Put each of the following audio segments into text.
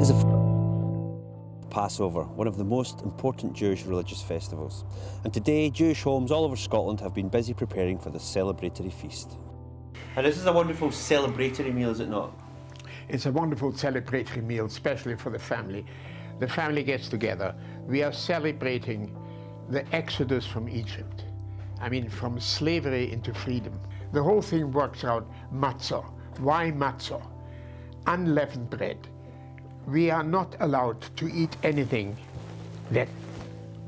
is Passover, one of the most important Jewish religious festivals. And today, Jewish homes all over Scotland have been busy preparing for this celebratory feast. And this is a wonderful celebratory meal, is it not? It's a wonderful celebratory meal, especially for the family. The family gets together. We are celebrating the exodus from Egypt. I mean, from slavery into freedom. The whole thing works out matzah. Why matzah? Unleavened bread. We are not allowed to eat anything that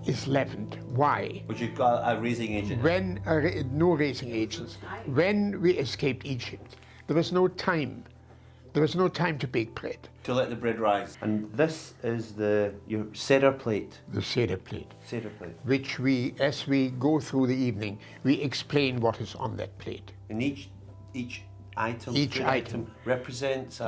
is leavened. Why? But you've got a raising agent. No raising agents. When we escaped Egypt, there was no time. There was no time to bake bread. To let the bread rise. And this is your Seder plate. The Seder plate. Seder plate. Which we, as we go through the evening, we explain what is on that plate. And each item represents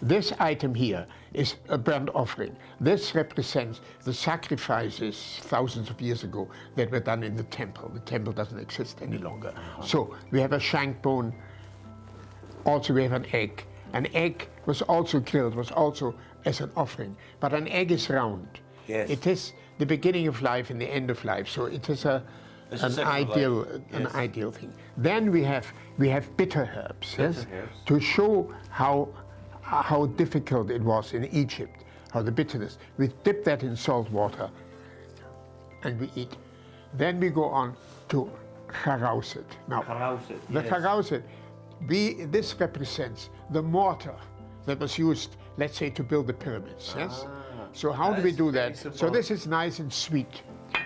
this item here is a burnt offering. This represents the sacrifices thousands of years ago that were done in the temple. The temple doesn't exist any longer. So we have a shank bone. Also we have an egg. An egg was also killed, was also as an offering. But an egg is round. Yes. It is the beginning of life and the end of life. So it is an ideal thing. Then we have bitter herbs, yes, to show how difficult it was in Egypt, how the bitterness. We dip that in salt water, and we eat. Then we go on to charouset. Now, charouset, this represents the mortar that was used, let's say, to build the pyramids. Yes. So how do we do that? So this is nice and sweet.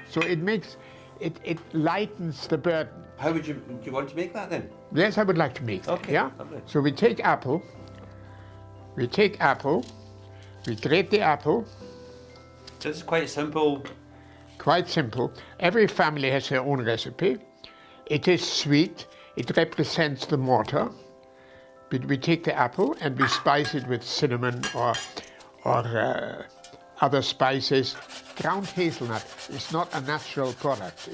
So it makes. It lightens the burden. Do you want to make that then? Yes, I would like to make that. Okay, yeah? lovely. So we take apple, we grate the apple. This is quite simple. Quite simple. Every family has their own recipe. It is sweet. It represents the mortar. We take the apple and we spice it with cinnamon or other spices. Ground hazelnut is not a natural product.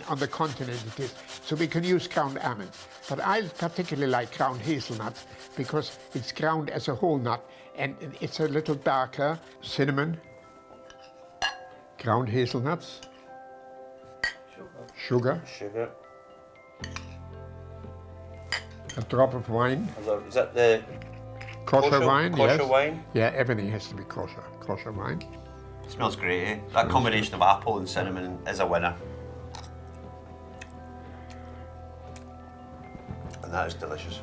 On the continent it is. So we can use ground almond. But I particularly like ground hazelnut because it's ground as a whole nut and it's a little darker. Cinnamon, ground hazelnuts, sugar, a drop of wine. Is that the kosher wine? Kosher yes. wine? Yeah, everything has to be kosher wine. It smells great, eh? That combination of apple and cinnamon is a winner. And that is delicious.